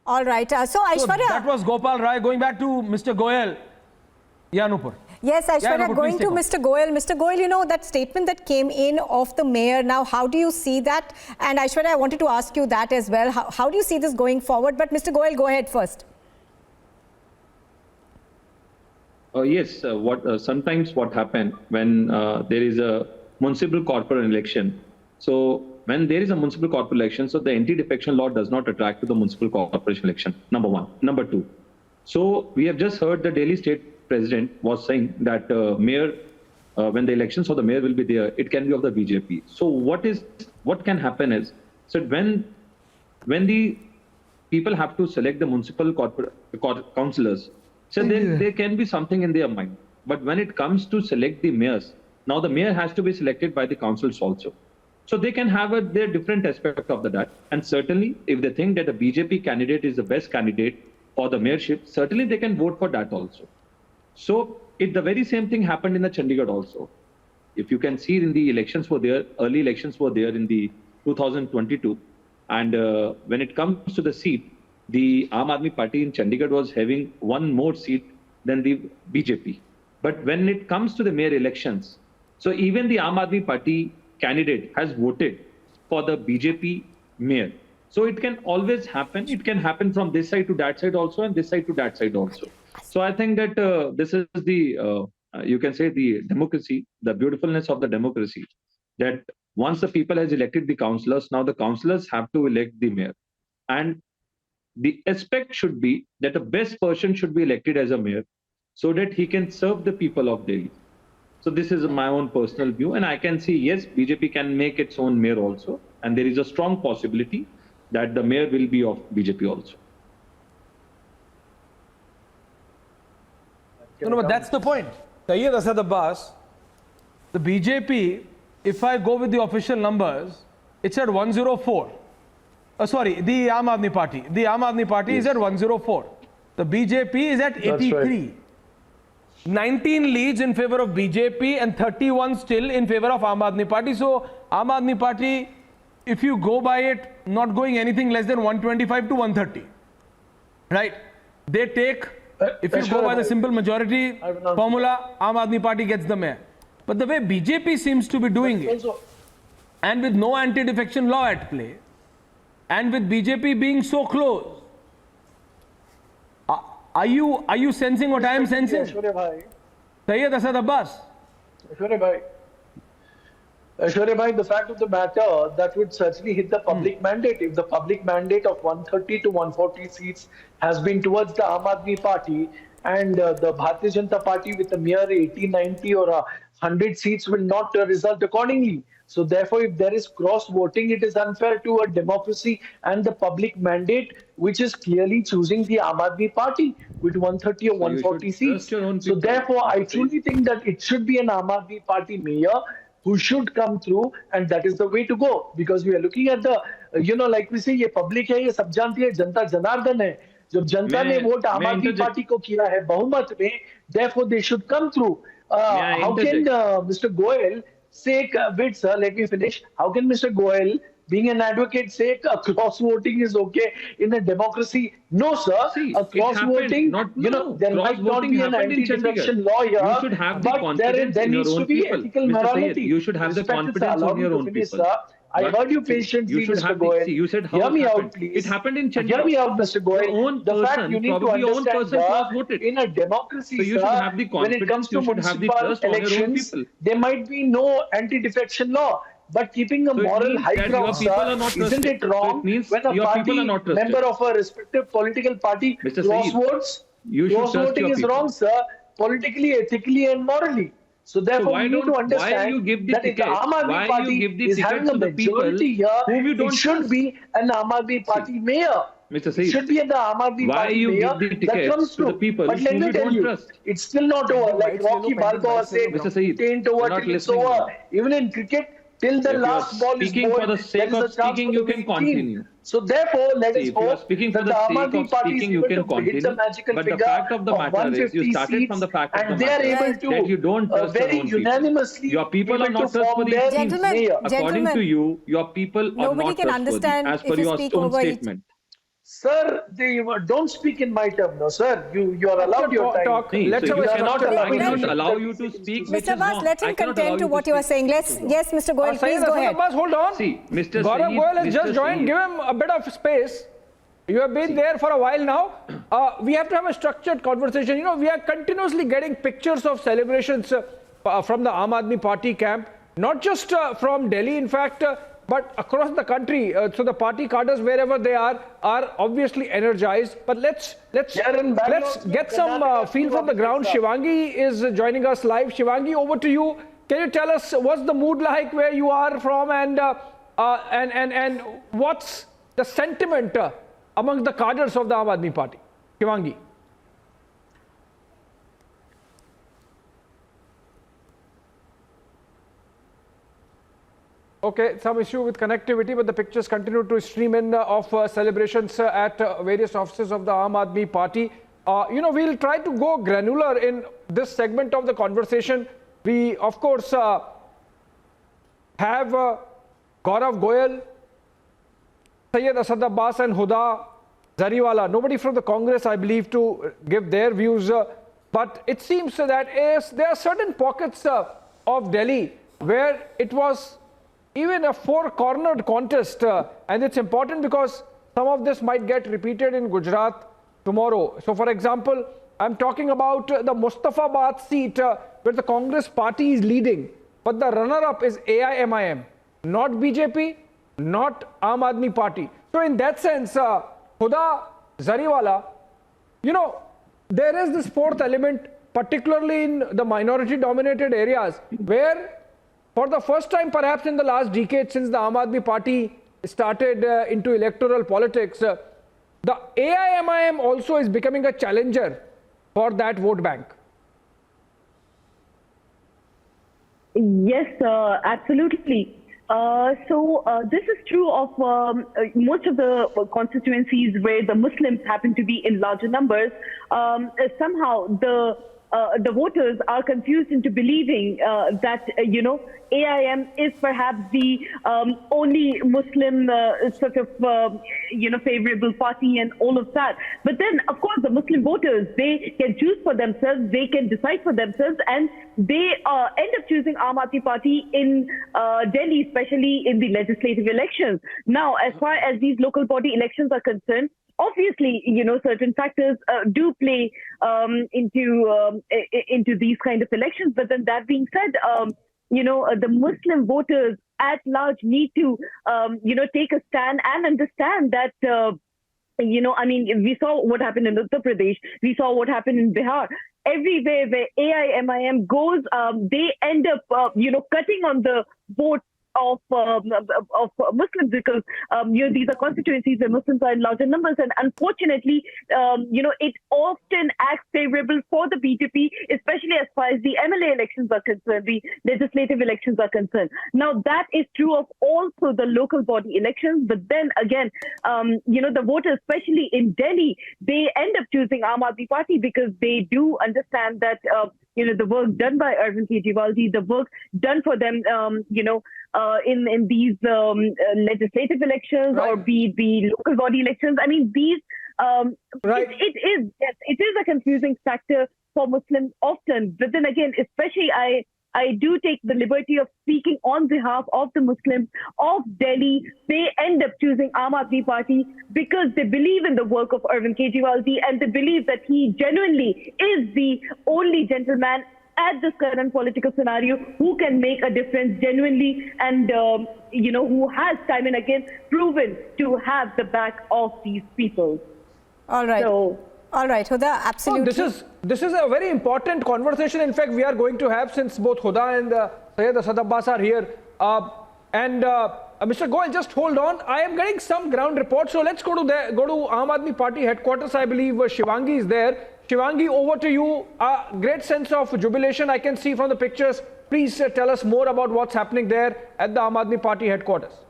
All right. So Aishwarya. That was Gopal Rai. Going back to Mr. Goyal. Yeah, Nupur. Yes, Aishwarya, Nupur, going to Mr. Goyal. Mr. Goyal, you know, that statement that came in of the mayor, now how do you see that? And Aishwarya, I wanted to ask you that as well. How do you see this going forward? But Mr. Goyal, go ahead first. Yes, sometimes what happens when there is a municipal corporation election. So when there is a municipal corporation election, so the anti-defection law does not attract to the municipal corporation election, number one. Number two, so we have just heard the Delhi state president was saying that mayor, when the elections for the mayor will be there, it can be of the BJP. So what can happen is, so when the people have to select the municipal councillors, so then there can be something in their mind. But when it comes to select the mayors, now the mayor has to be selected by the councils also. So they can have their different aspect of that. And certainly, if they think that a BJP candidate is the best candidate for the mayorship, certainly they can vote for that also. So the very same thing happened in the Chandigarh also. If you can see in the elections were there, early elections were there in the 2022. And when it comes to the seat, the Aam Aadmi Party in Chandigarh was having one more seat than the BJP. But when it comes to the mayor elections, so even the Aam Aadmi Party candidate has voted for the BJP mayor. So it can always happen. It can happen from this side to that side also, and this side to that side also. So I think that this is the, you can say, the democracy, the beautifulness of the democracy, that once the people has elected the councillors, now the councillors have to elect the mayor. And the aspect should be that the best person should be elected as a mayor so that he can serve the people of Delhi. So this is my own personal view, and I can see, yes, BJP can make its own mayor also, and there is a strong possibility that the mayor will be of BJP also. No, but that's the point. Sayyid Asad Abbas, the BJP, if I go with the official numbers, it's at 104. Sorry, the Aam Aadmi Party. The Aam Aadmi Party is at 104. The BJP is at 83. Right. 19 leads in favor of BJP and 31 still in favor of Aam Aadmi Party. So Aam Aadmi Party, if you go by it, not going anything less than 125 to 130. Right? They take, if you go by the simple majority formula, Aam Aadmi Party gets the mayor. But the way BJP seems to be doing it, and with no anti-defection law at play, and with BJP being so close, are you sensing what I am sensing? Sayyid Asad Abbas. Aishwarya bhai, the fact of the matter, that would certainly hit the public mandate. If the public mandate of 130 to 140 seats has been towards the Aam Aadmi Party, and the Bharatiya Janata Party with a mere 80, 90 or 100 seats will not result accordingly. So therefore, if there is cross voting, it is unfair to a democracy and the public mandate, which is clearly choosing the Aam Aadmi Party with 130 or 140 seats. So therefore, I truly think that it should be an Aam Aadmi Party mayor who should come through, and that is the way to go. Because we are looking at the, like we say, ye public hai, ye sab janti hai, janta janardan hai. जब जनता ने vote आम आदमी party को किया है बहुमत में, therefore they should come through. How can Mr. Goyal say, wait sir, let me finish. How can Mr. Goyal, being an advocate, say cross voting is okay in a democracy? No sir, see, a cross voting, there might not be an anti-defection law here, but there needs to be ethical morality. You should have the confidence in your own people. I heard you patiently, Mr. Goyal. You said how hear me out, please. It happened in Chandigarh. Hear me out, Mr. Goyal. The fact you need to understand that in a democracy, so you should have the when it comes to municipal elections, there might be no anti-defection law. But keeping a moral high ground, sir, isn't it wrong when a party member of a respective political party cross votes? Cross voting is wrong, sir, politically, ethically and morally. So therefore, we need to understand that if the Aam Aadmi Party is having a majority here, it should be an Aam Aadmi Party mayor. Mr. Saeed, it should be the Aam Aadmi Party mayor that comes through. But let me tell you, it's still not over. Like Rocky Balboa said, it ain't over till it's over. Even in cricket, till the last ball is bowled, there is a chance for the winning team. So therefore, let us hope that the Aam Aadmi Party is able to hit the magical figure of 150 seats, and they are able to very unanimously your people are not form their mayor. According to you, your people are not nobody can understand as per if you your speak own over statement. Sir, don't speak in my term, no, sir. You are allowed your time. Let's so have you a cannot, structured I conversation. cannot allow you to speak, which Mr. is Abbas, wrong. let I him cannot allow contend to you what you are speak, saying. which Yes, is wrong. yes, Mr. Goel, please go ahead. Abbas, hold on. See, Mr. Gaurav Saeed, Goel has Mr. just joined. Saeed. Give him a bit of space. You have been there for a while now. We have to have a structured conversation. You know, we are continuously getting pictures of celebrations from the Aam Aadmi Party camp, not just from Delhi, in fact, but across the country. So the party cadres, wherever they are obviously energized. But let's get some feel from the ground. Shivangi is joining us live. Shivangi, over to you. Can you tell us what's the mood like where you are from, and what's the sentiment among the cadres of the Aam Aadmi Party? Shivangi. Okay, some issue with connectivity, but the pictures continue to stream in of celebrations at various offices of the Aam Aadmi Party. You know, we'll try to go granular in this segment of the conversation. We, of course, have Gaurav Goel, Syed Asad Abbas and Huda Zariwala. Nobody from the Congress, I believe, to give their views. But it seems that there are certain pockets of Delhi where it was even a four-cornered contest. And it's important because some of this might get repeated in Gujarat tomorrow. So, for example, I'm talking about the Mustafabad seat where the Congress party is leading. But the runner-up is AIMIM, not BJP, not Aam Aadmi Party. So in that sense, Huda Zariwala, you know, there is this fourth element, particularly in the minority-dominated areas, where for the first time perhaps in the last decade since the Aam Aadmi Party started into electoral politics, the AIMIM also is becoming a challenger for that vote bank. Yes, absolutely. This is true of most of the constituencies where the Muslims happen to be in larger numbers. Somehow the voters are confused into believing that, AIM is perhaps the only Muslim sort of, favorable party and all of that. But then, of course, the Muslim voters, they can choose for themselves, they can decide for themselves, and they end up choosing Aam Aadmi Party in Delhi, especially in the legislative elections. Now, as far as these local body elections are concerned, obviously, certain factors do play into these kind of elections. But then that being said, the Muslim voters at large need to, take a stand and understand that, we saw what happened in Uttar Pradesh. We saw what happened in Bihar. Everywhere where AIMIM goes, they end up, cutting on the vote of Muslims because these are constituencies where Muslims are in larger numbers, and unfortunately it often acts favorable for the BJP, especially as far as the MLA elections are concerned, the legislative elections are concerned. Now that is true of also the local body elections, but then again the voters, especially in Delhi, they end up choosing Aam Aadmi Party because they do understand that the work done by Arvind Kejriwal, the work done for them in these legislative elections, right, or be local body elections. I mean, these right. it is a confusing factor for Muslims often. But then again, especially I do take the liberty of speaking on behalf of the Muslims of Delhi. They end up choosing Aam Aadmi Party because they believe in the work of Arvind Kejriwal, and they believe that he genuinely is the only gentleman at this current political scenario who can make a difference genuinely, and who has time and again proven to have the back of these people. All right. So, all right, Huda, absolutely. This is a very important conversation. In fact, we are going to have, since both Huda and Syed Asad Abbas are here. Mr. Goel, just hold on. I am getting some ground reports. So let's go to Aam Aadmi Party headquarters. I believe Shivangi is there. Shivangi, over to you. Great sense of jubilation I can see from the pictures. Please tell us more about what's happening there at the Aam Aadmi Party headquarters.